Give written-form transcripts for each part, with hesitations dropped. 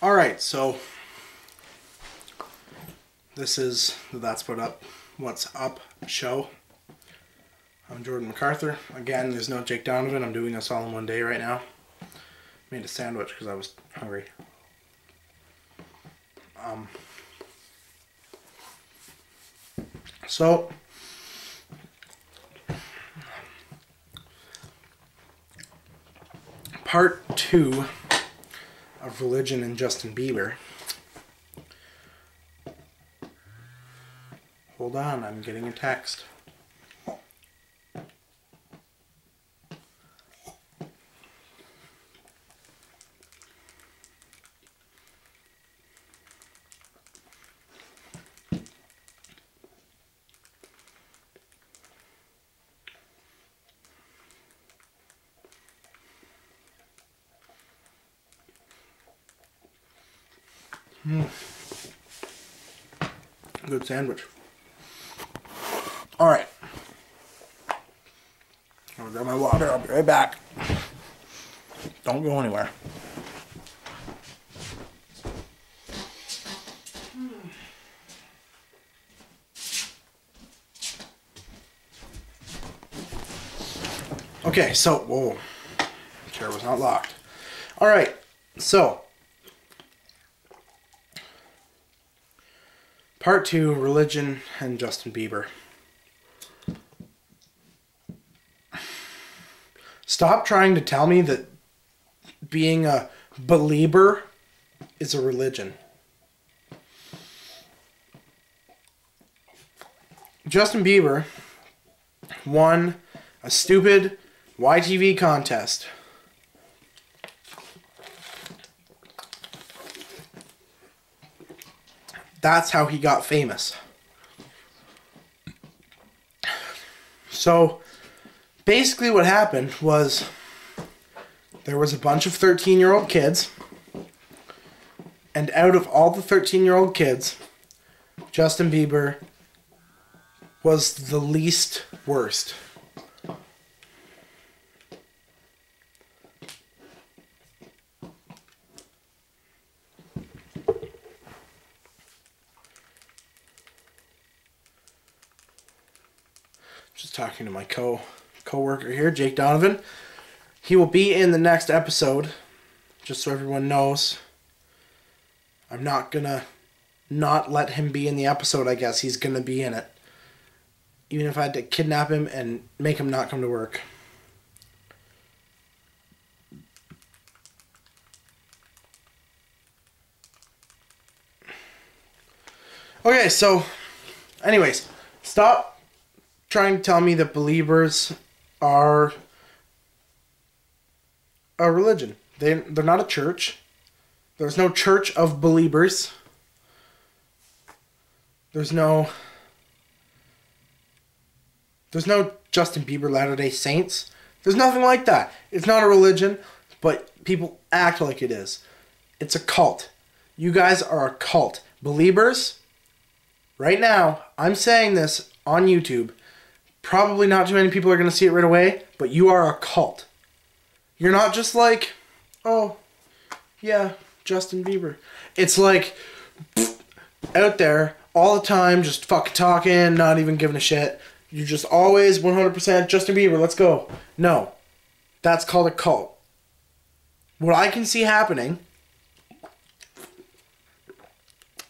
Alright, so this is the What's Up show. I'm Jordan MacArthur. Again, there's no Jake Donovan. I'm doing this all in one day right now. Made a sandwich because I was hungry. So part 2 of religion and Justin Bieber. Hold on, I'm getting a text. Good sandwich. Alright. I'll grab my water. I'll be right back. Don't go anywhere. Okay, so, whoa. The chair was not locked. Alright, so. Part 2, religion and Justin Bieber. Stop trying to tell me that being a belieber is a religion. Justin Bieber won a stupid YTV contest. That's how he got famous. So, basically what happened was there was a bunch of 13-year-old kids, and out of all the 13-year-old kids, Justin Bieber was the least worst. Just talking to my co-worker here, Jake Donovan. He will be in the next episode, just so everyone knows. I'm not gonna not let him be in the episode, I guess. He's gonna be in it. Even if I had to kidnap him and make him not come to work. Okay, so, anyways, stop trying to tell me that believers are a religion. They're not a church. There's no church of believers. There's no Justin Bieber Latter-day Saints. There's nothing like that. It's not a religion, but people act like it is. It's a cult. You guys are a cult. Beliebers, right now, I'm saying this on YouTube. Probably not too many people are going to see it right away, but you are a cult. You're not just like, oh, yeah, Justin Bieber. It's like, out there, all the time, just fucking talking, not even giving a shit. You're just always 100% Justin Bieber, let's go. No, that's called a cult. What I can see happening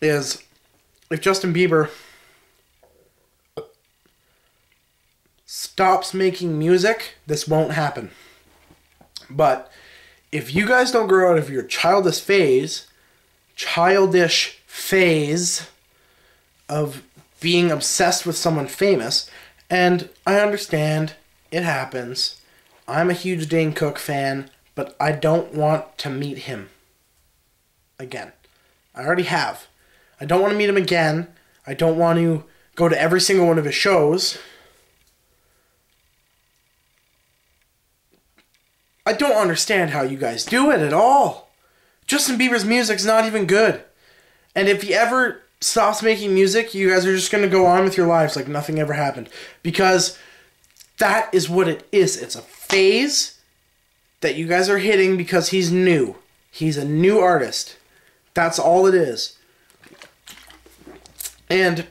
is if Justin Bieber stops making music, this won't happen. But if you guys don't grow out of your childish phase of being obsessed with someone famous, and I understand it happens. I'm a huge Dane Cook fan, but I don't want to meet him again. I already have. I don't want to meet him again. I don't want to go to every single one of his shows. I don't understand how you guys do it at all. Justin Bieber's music's not even good. And if he ever stops making music, you guys are just going to go on with your lives like nothing ever happened. Because that is what it is. It's a phase that you guys are hitting because he's new. He's a new artist. That's all it is. And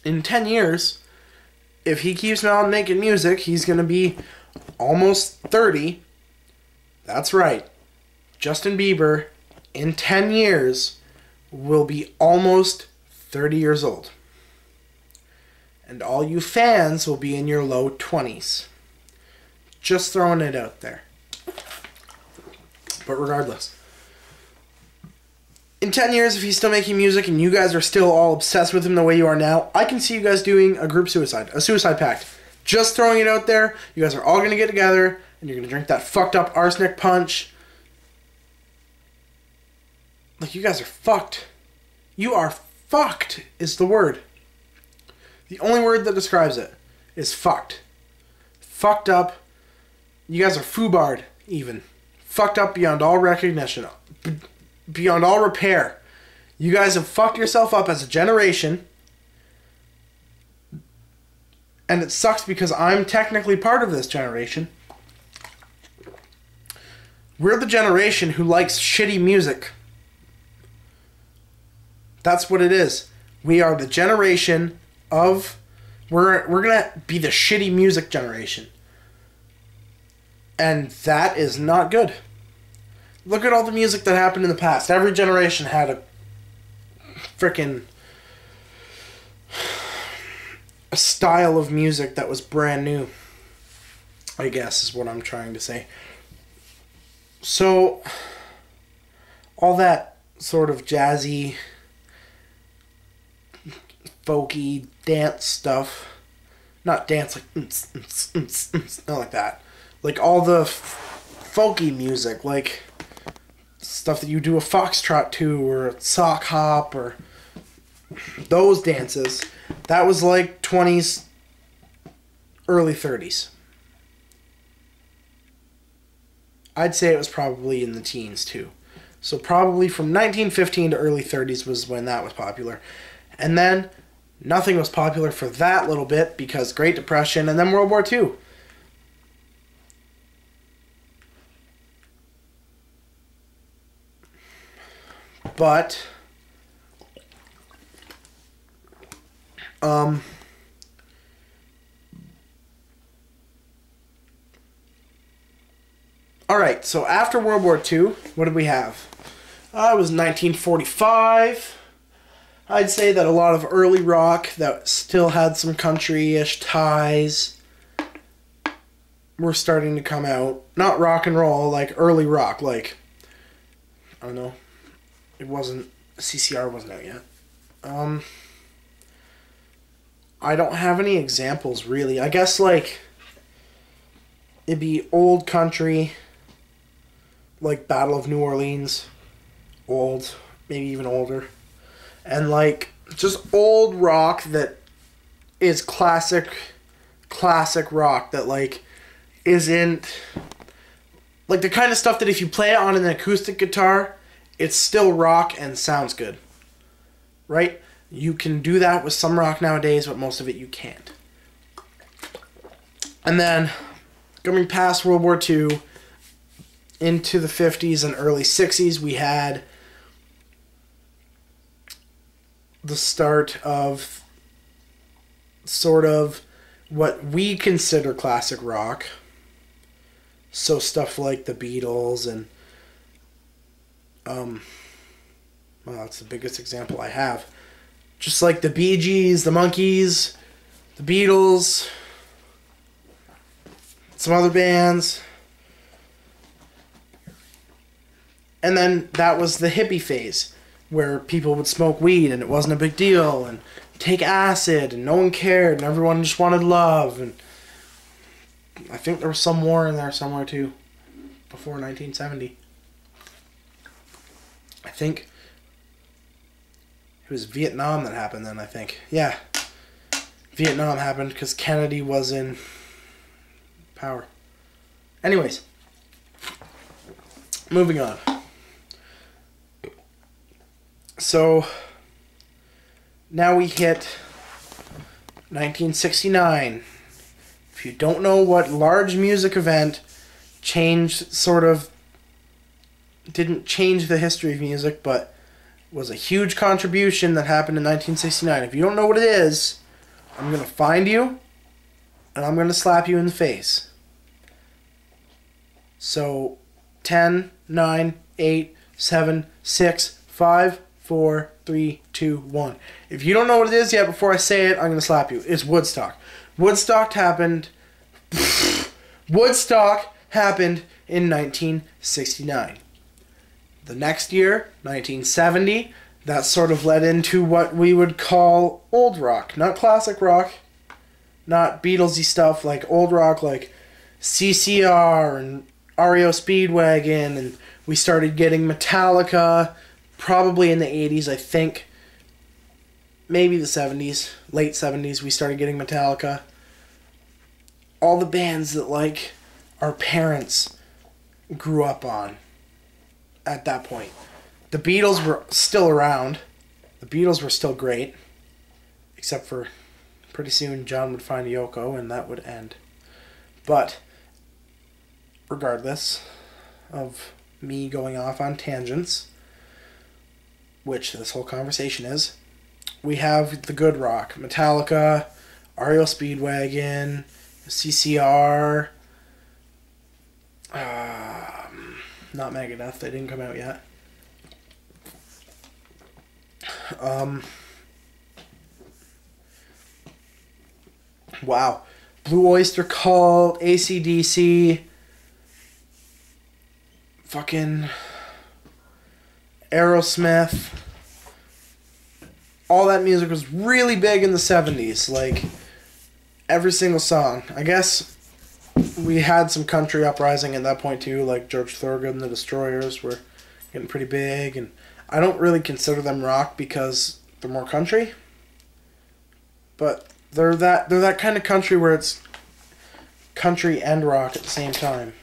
in 10 years, if he keeps on making music, he's going to be almost 30. That's right. Justin Bieber, in 10 years, will be almost 30 years old. And all you fans will be in your low 20s. Just throwing it out there. But regardless, in 10 years, if he's still making music and you guys are still all obsessed with him the way you are now, I can see you guys doing a group suicide, a suicide pact. Just throwing it out there. You guys are all going to get together and you're going to drink that fucked up arsenic punch. Like, you guys are fucked. You are fucked is the word. The only word that describes it is fucked. Fucked up. You guys are foobarred, even. Fucked up beyond all recognition. Beyond all repair. You guys have fucked yourself up as a generation. And it sucks because I'm technically part of this generation. We're the generation who likes shitty music. That's what it is. We are the generation of... We're gonna be the shitty music generation. And that is not good. Look at all the music that happened in the past. Every generation had a frickin' a style of music that was brand new, I guess is what I'm trying to say. So, all that sort of jazzy, folky dance stuff, not dance like, not like that. Like all the folky music, like stuff that you do a foxtrot to, or a sock hop, or those dances. That was like 20s, early 30s. I'd say it was probably in the teens too. So probably from 1915 to early 30s was when that was popular. And then nothing was popular for that little bit because Great Depression and then World War II. But alright, so after World War II, what did we have? It was 1945. I'd say that a lot of early rock that still had some country-ish ties were starting to come out. Not rock and roll, like early rock, like, I don't know. It wasn't, CCR wasn't out yet. I don't have any examples, really. I guess, like, it'd be old country, like Battle of New Orleans, old, maybe even older. And, like, just old rock that is classic rock that, like, isn't, like, the kind of stuff that if you play it on an acoustic guitar, it's still rock and sounds good. Right? You can do that with some rock nowadays, but most of it you can't. And then, coming past World War II, into the 50s and early 60s, we had the start of sort of what we consider classic rock. So stuff like the Beatles and well, that's the biggest example I have. Just like the Bee Gees, the Monkees, the Beatles, some other bands. And then that was the hippie phase, where people would smoke weed and it wasn't a big deal, and take acid and no one cared and everyone just wanted love. And I think there was some war in there somewhere too, before 1970. I think it was Vietnam that happened then, I think. Yeah. Vietnam happened because Kennedy was in power. Anyways. Moving on. So, now we hit 1969. If you don't know what large music event changed sort of didn't change the history of music, but was a huge contribution that happened in 1969. If you don't know what it is, I'm going to find you, and I'm going to slap you in the face. So, 10, 9, 8, 7, 6, 5, 4, 3, 2, 1. If you don't know what it is yet, before I say it, I'm going to slap you. It's Woodstock. Woodstock happened in 1969. The next year, 1970, that sort of led into what we would call old rock. Not classic rock, not Beatlesy stuff, like old rock, like CCR and REO Speedwagon, and we started getting Metallica, probably in the 80s, I think. Maybe the 70s, late 70s, we started getting Metallica. All the bands that, like, our parents grew up on at that point. The Beatles were still around. The Beatles were still great. Except for pretty soon John would find Yoko and that would end. But regardless of me going off on tangents, which this whole conversation is, we have the good rock. Metallica, REO Speedwagon, CCR, not Megadeth, they didn't come out yet. Wow. Blue Oyster Cult, AC/DC, fucking Aerosmith. All that music was really big in the 70s. Like, every single song. I guess we had some country uprising at that point too, like George Thorogood and the Destroyers were getting pretty big, and I don't really consider them rock because they're more country. But they're that kind of country where it's country and rock at the same time.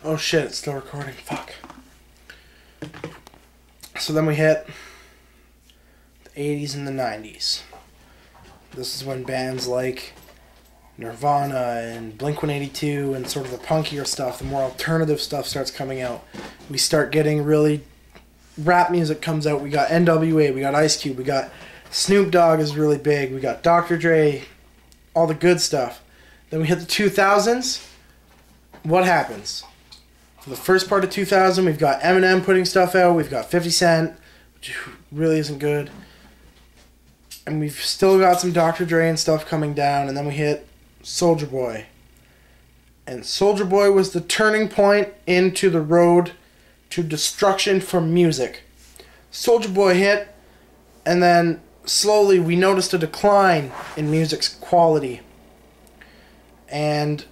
Oh shit, it's still recording. Fuck. So then we hit the 80s and the 90s. This is when bands like Nirvana and Blink-182 and sort of the punkier stuff, the more alternative stuff starts coming out. We start getting really... rap music comes out. We got NWA, we got Ice Cube, we got Snoop Dogg is really big, we got Dr. Dre, all the good stuff. Then we hit the 2000s. What happens? For the first part of 2000, we've got Eminem putting stuff out. We've got 50 Cent, which really isn't good. And we've still got some Dr. Dre and stuff coming down. And then we hit Soulja Boy. And Soulja Boy was the turning point into the road to destruction for music. Soulja Boy hit, and then slowly we noticed a decline in music's quality. And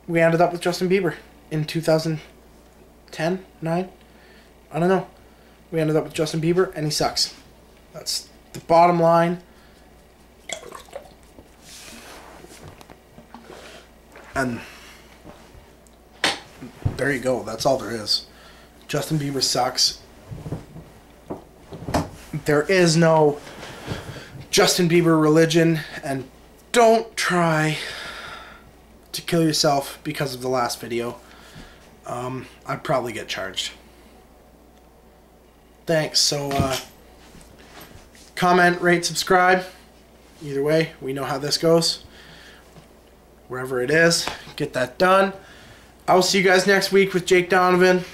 we ended up with Justin Bieber in 2010, 9? I don't know. We ended up with Justin Bieber, and he sucks. That's the bottom line. And there you go. That's all there is. Justin Bieber sucks. There is no Justin Bieber religion, and don't try to kill yourself because of the last video. I'd probably get charged. Thanks. So, comment, rate, subscribe. Either way, we know how this goes. Wherever it is, get that done. I will see you guys next week with Jake Donovan.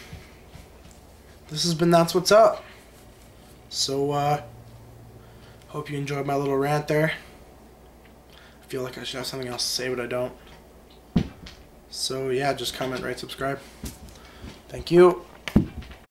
This has been That's What's Up. So, hope you enjoyed my little rant there. I feel like I should have something else to say, but I don't. So, yeah, just comment, rate, subscribe. Thank you.